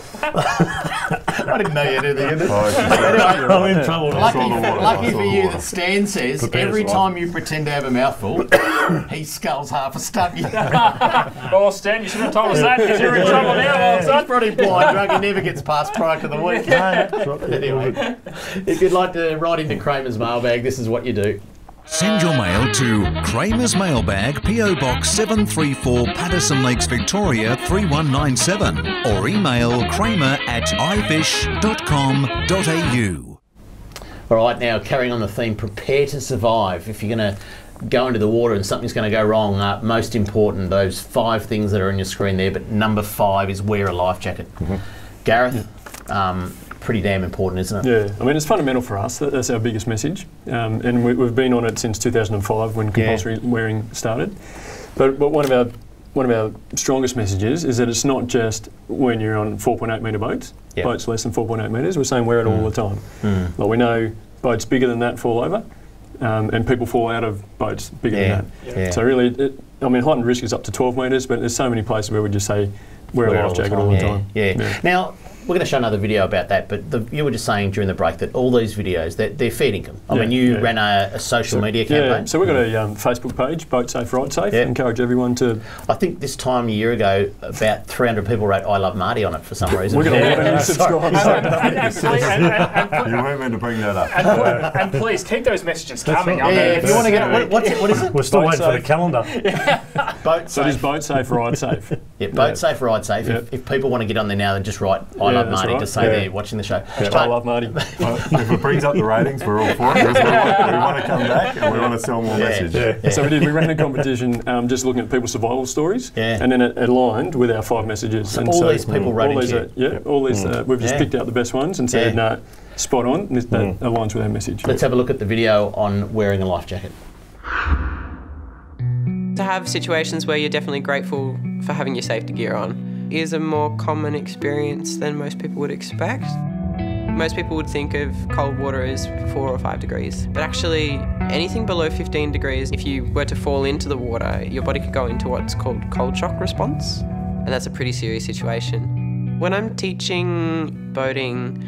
I didn't know you had anything in it. I'm in trouble. Lucky for you that Stan says every time you pretend to have a mouthful, he sculls half a stubby. Oh, Stan, you should have told us that because you're in trouble now. He's probably blind drunk. He never gets past prior to the week. Anyway, if you'd like to write into Kramer's Mailbag, this is what you do. Send your mail to Kramer's Mailbag, PO Box 734, Patterson Lakes, Victoria 3197, or email kramer@ifish.com.au. All right, now carrying on the theme, prepare to survive. If you're going to go into the water and something's going to go wrong, most important, those 5 things that are on your screen there, but number 5 is wear a life jacket. Gareth, pretty damn important, isn't it? Yeah, I mean, it's fundamental for us. That's our biggest message. And we've been on it since 2005 when compulsory wearing started. But one of our one of our strongest messages is that it's not just when you're on 4.8 metre boats, boats less than 4.8 metres. We're saying wear it all the time. Like we know boats bigger than that fall over, and people fall out of boats bigger than that. So really, I mean, heightened risk is up to 12 metres, but there's so many places where we just say wear a life jacket all the time. Now, we're going to show another video about that, but you were just saying during the break that all these videos, they're feeding them. I mean, you ran a social media campaign. So we've got a Facebook page, Boat Safe, Ride Safe. Encourage everyone to... I think this time a year ago, about 300 people wrote I Love Marty on it for some reason. We're going to have any subscribers. You weren't meant to bring that up. And please, keep those messages coming. If you want to get... What is it? We're still waiting for the calendar. Boat Safe. So it is Boat Safe, Ride Safe. Boat Safe, Ride Safe. If people want to get on there now, then just write I Love Marty to say they're watching the show. I love Marty. If it brings up the ratings, we're all for it. We want to come back and we want to sell more message. So we ran a competition just looking at people's survival stories, and then it aligned with our 5 messages. So all these people wrote into all these. We've just picked out the best ones and said, no, spot on. That aligns with our message. Let's have a look at the video on wearing a life jacket. To have situations where you're definitely grateful for having your safety gear on is a more common experience than most people would expect. Most people would think of cold water as 4 or 5 degrees, but actually anything below 15 degrees, if you were to fall into the water, your body could go into what's called cold shock response, and that's a pretty serious situation. When I'm teaching boating,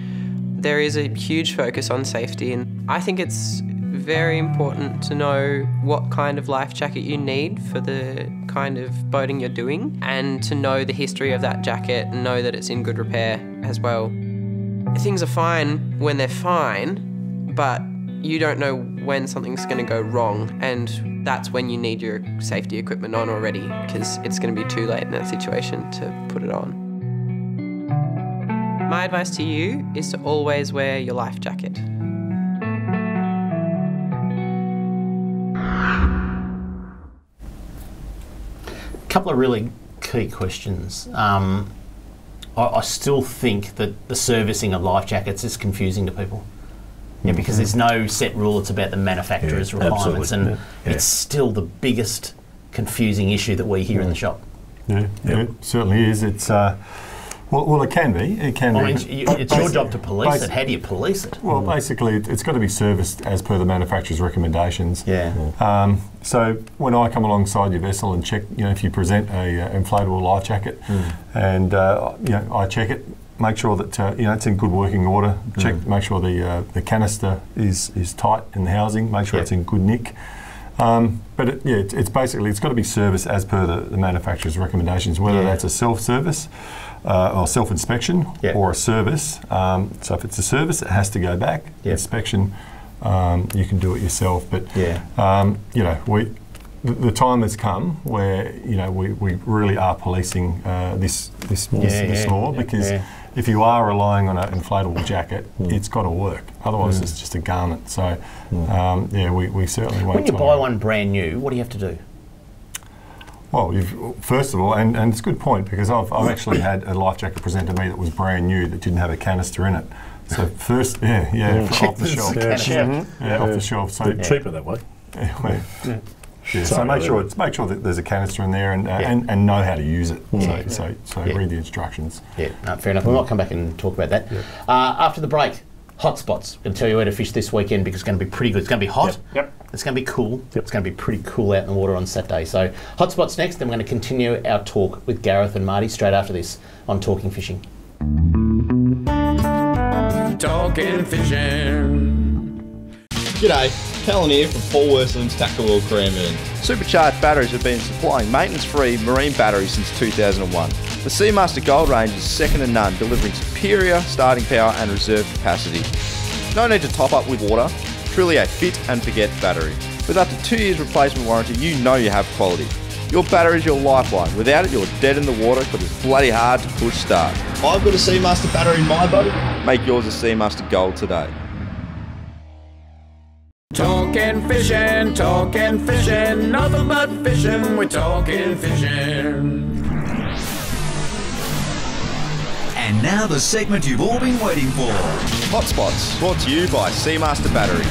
there is a huge focus on safety, and I think it's very important to know what kind of life jacket you need for the kind of boating you're doing, and to know the history of that jacket and know that it's in good repair as well. Things are fine when they're fine, but you don't know when something's going to go wrong, and that's when you need your safety equipment on already, because it's going to be too late in that situation to put it on. My advice to you is to always wear your life jacket. Couple of really key questions. I still think that the servicing of life jackets is confusing to people. Because there's no set rule, it's about the manufacturer's requirements, and it's still the biggest confusing issue that we hear in the shop. It certainly is. It's well, it can be. It can be. It's your job to police it. How do you police it? Well, basically, it's got to be serviced as per the manufacturer's recommendations. So when I come alongside your vessel and check, if you present a inflatable life jacket, and I check it, make sure that it's in good working order. Make sure the canister is tight in the housing. Make sure it's in good nick. But it's basically, it's got to be serviced as per the manufacturer's recommendations, whether that's a self-service or self-inspection or a service. So if it's a service, it has to go back. Inspection, you can do it yourself. But the time has come where we really are policing this law, because if you are relying on an inflatable jacket, it's got to work. Otherwise, it's just a garment. So we certainly won't. When you buy one brand new, what do you have to do? Well, first of all, and it's a good point, because I've actually had a life jacket presented to me that was brand new that didn't have a canister in it. So first, off the shelf. Off the shelf. So cheaper that way. So make sure that there's a canister in there, and know how to use it. So read the instructions. Fair enough. We might come back and talk about that after the break. Hotspots. I'm going to tell you where to fish this weekend, because it's going to be pretty good. It's going to be hot. It's going to be cool. It's going to be pretty cool out in the water on Saturday. So hotspots next. Then we're going to continue our talk with Gareth and Marty straight after this on Talking Fishing. Talking Fishing. G'day, Callan here from Paul Worslam's Tackle World Cranbourne. Supercharged batteries have been supplying maintenance-free marine batteries since 2001. The Seamaster Gold range is second to none, delivering superior starting power and reserve capacity. No need to top up with water, truly a fit and forget battery. With up to 2 years replacement warranty, you know you have quality. Your battery is your lifeline. Without it, you're dead in the water because it's bloody hard to push start. I've got a Seamaster battery in my boat. Make yours a Seamaster Gold today. Talking fishing, nothing but fishing, we're talking fishing. And now the segment you've all been waiting for. Hotspots, brought to you by Seamaster Batteries.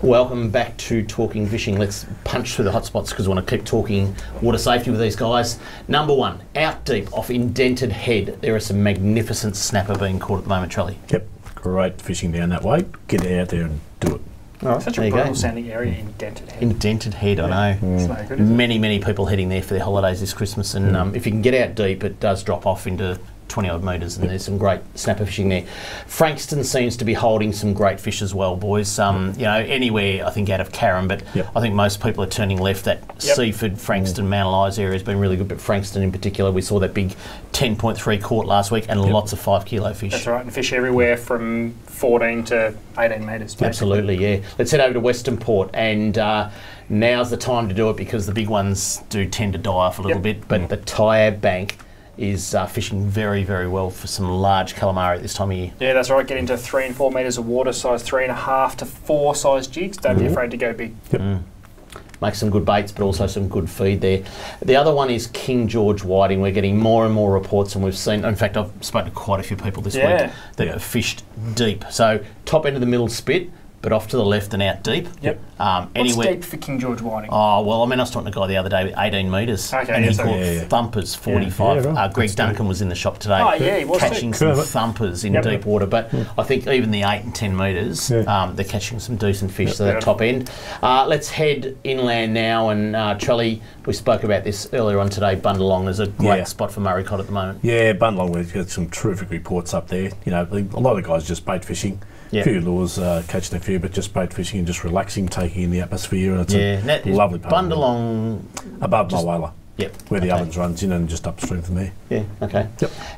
Welcome back to Talking Fishing. Let's punch through the hot spots because we want to keep talking water safety with these guys. Number one, out deep off Indented Head. There are some magnificent snapper being caught at the moment, Charlie. Yep, great fishing down that way. Get out there and do it. All right, such a brutal sounding area, Indented Head. Indented Head, I know. It's no good, is it? Many people heading there for their holidays this Christmas, and if you can get out deep, it does drop off into 20 odd metres, and there's some great snapper fishing there. Frankston seems to be holding some great fish as well, boys. You know, anywhere I think out of Carrum, but I think most people are turning left. That Seaford, Frankston, Mount Elias area has been really good, but Frankston in particular, we saw that big 10.3 caught last week, and lots of 5 kilo fish. That's right, and fish everywhere from 14 to 18 metres. Basically. Absolutely, yeah. Let's head over to Western Port, and now's the time to do it because the big ones do tend to die off a little bit, but the Tyab Bank is fishing very well for some large calamari at this time of year. Yeah, that's right. Get into 3 and 4 metres of water, size 3.5 to 4 size jigs. Don't be afraid to go big. Make some good baits, but also some good feed there. The other one is King George whiting. We're getting more and more reports, and we've seen, in fact, I've spoken to quite a few people this week that have fished deep. So top end of the middle spit, but off to the left and out deep. What's deep for King George whiting? Oh, well, I mean, I was talking to a guy the other day with 18 metres, and he caught thumpers, 45. Greg Duncan was in the shop today he was catching some thumpers in deep water, but I think even the 8 and 10 metres, they're catching some decent fish, so that top end. Let's head inland now, and Charlie, we spoke about this earlier on today, Bundalong is a great spot for Murray Cod at the moment. Yeah, Bundalong, we've got some terrific reports up there. You know, a lot of guys just bait fishing. A few lures, catching a few, but just bait fishing and just relaxing, taking in the atmosphere, and it's a lovely part. Bundalong above Mulwala, where the ovens runs in and just upstream from there. Yeah, okay.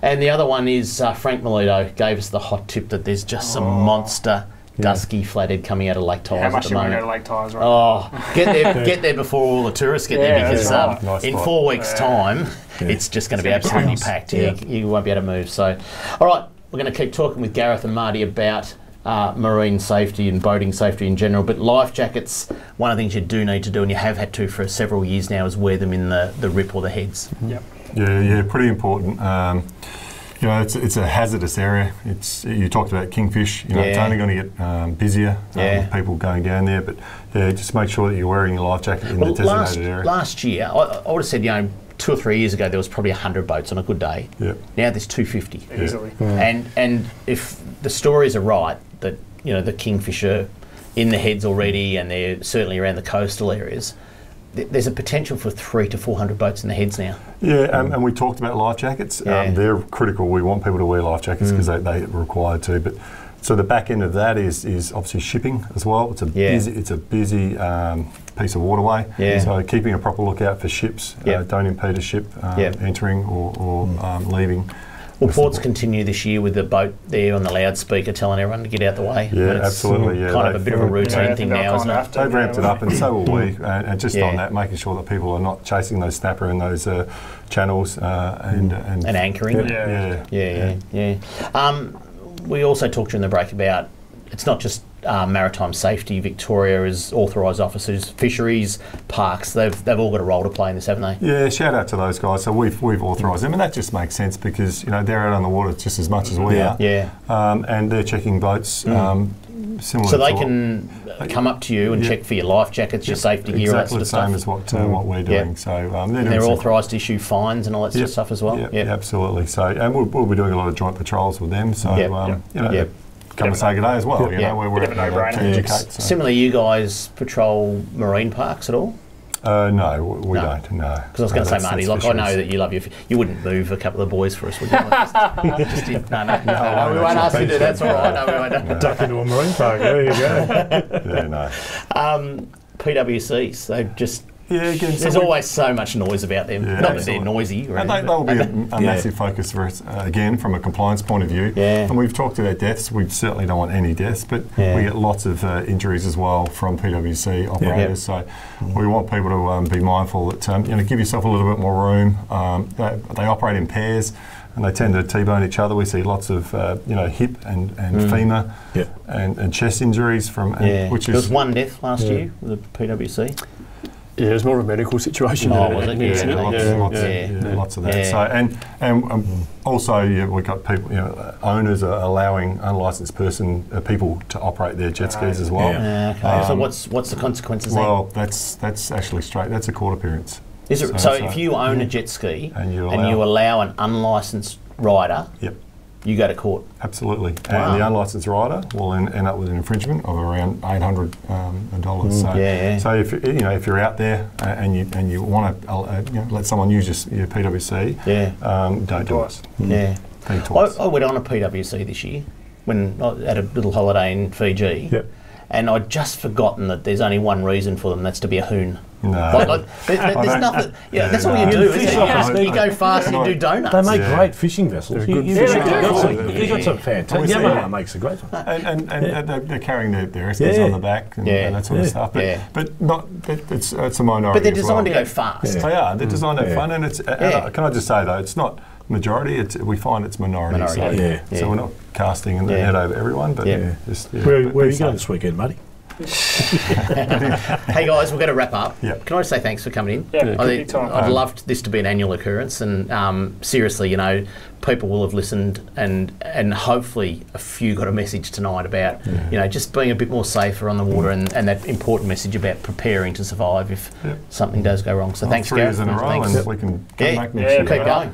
And the other one is Frank Melito gave us the hot tip that there's just some monster dusky flathead coming out of Lake Tyers. How much at the moment. Go to Lake Tyers, right? Oh, get there before all the tourists get there, because in 4 weeks' time, it's just going to be absolutely packed. You won't be able to move. So, all right, we're going to keep talking with Gareth and Marty about marine safety and boating safety in general, but life jackets, one of the things you do need to do, and you have had to for several years now, is wear them in the rip or the heads. Yeah, pretty important. You know, it's a hazardous area. You talked about Kingfish. You know, it's only going to get busier with people going down there. But just make sure that you're wearing your life jacket in the designated area. Last year, I would have said, 2 or 3 years ago, there was probably 100 boats on a good day. Now there's 250. Easily. And if the stories are right, that the Kingfish are in the heads already, and they're certainly around the coastal areas, there's a potential for 300 to 400 boats in the heads now. And we talked about life jackets. They're critical. We want people to wear life jackets because they are required to. But so the back end of that is obviously shipping as well. It's a busy piece of waterway. So keeping a proper lookout for ships. Don't impede a ship entering or leaving. Well, ports continue this year with the boat there on the loudspeaker telling everyone to get out the way. Absolutely. Kind of a bit of a routine thing now, isn't it? They've ramped it up, and so will we. And just on that, making sure that people are not chasing those snapper in those channels and anchoring. We also talked during the break about it's not just Maritime Safety Victoria as authorised officers, fisheries, parks, they've all got a role to play in this, haven't they? Yeah, shout out to those guys. So we've authorised them, and that just makes sense because they're out on the water just as much as we are. And they're checking boats similar. So they can come up to you and check for your life jackets, your safety gear, that sort of stuff. Exactly the same as what we're doing. So they're authorised to issue fines and all that sort of stuff as well. Absolutely. So and we'll be doing a lot of joint patrols with them. So come and say good day as well. We're out to educate. Similarly, you guys patrol marine parks at all? No, we don't. No. Because I was going to say, Marty, I know that you love you wouldn't move a couple of boys for us, would you? No, we won't ask you to do that. That's all right. No, we won't. Duck into a marine park. There you go. PWCs, they've just. There's always so much noise about them. Not that they're noisy. And they'll be a massive focus for us, again, from a compliance point of view. And we've talked about deaths. We certainly don't want any deaths, but we get lots of injuries as well from PWC operators. So we want people to be mindful that, give yourself a little bit more room. They operate in pairs, and they tend to T-bone each other. We see lots of hip and femur and chest injuries from which there was one death last year with the PWC. Yeah, it was more of a medical situation. Oh, was it? Lots of that. So and also we've got people, owners are allowing unlicensed people to operate their jet skis as well. Okay. So what's the consequences then? Well, that's actually straight. That's a court appearance. Is it? So if you own a jet ski and you allow an unlicensed rider, you go to court. Absolutely, and the unlicensed rider will end up with an infringement of around $800. So if you're out there and you want to let someone use your PWC, don't do it. Yeah, I went on a PWC this year when I had a little holiday in Fiji. And I'd just forgotten that there's only one reason for them, that's to be a hoon. No. There's nothing. That's all you do, isn't it? You go fast and you do donuts. They make great fishing vessels. You've got some fantastic. Yamaha makes a great one. And they're carrying their SKs on the back and that sort of stuff. But not. It's a minority. But they're designed to go fast. They are. They're designed to have fun, and it's. Can I just say though, it's not majority. We find it's minority. So we're not casting and head over everyone, but where are you going this weekend, Marty? Hey guys, we're going to wrap up. Can I just say thanks for coming in? I'd loved this to be an annual occurrence, and seriously, people will have listened, and hopefully a few got a message tonight about just being a bit more safer on the water, and that important message about preparing to survive if something does go wrong. So thanks, 3 years in a row, and we can come back next year. Keep going.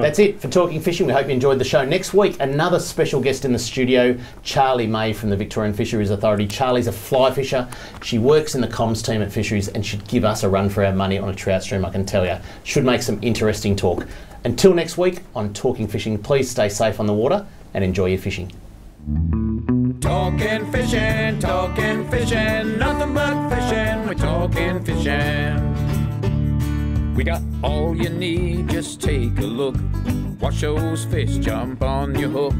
That's it for Talking Fishing. We hope you enjoyed the show. Next week, another special guest in the studio, Charlie May from the Victorian Fisheries Authority. Charlie's a fly fisher. She works in the comms team at Fisheries and should give us a run for our money on a trout stream, I can tell you. Should make some interesting talk. Until next week on Talking Fishing, please stay safe on the water and enjoy your fishing. Talking fishing, nothing but fishing, we're talking fishing. We got all you need, just take a look. Watch those fish jump on your hook.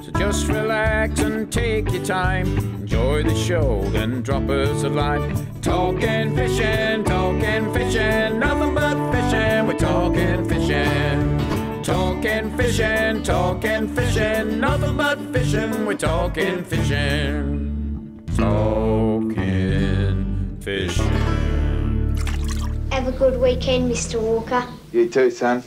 So just relax and take your time. Enjoy the show, then drop us a line. Talking fishing, nothing but fishing, we're talking fishing. Talking fishing, nothing but fishing, we're talking fishing. Talking fishing. Have a good weekend, Mr. Walker. You too, son.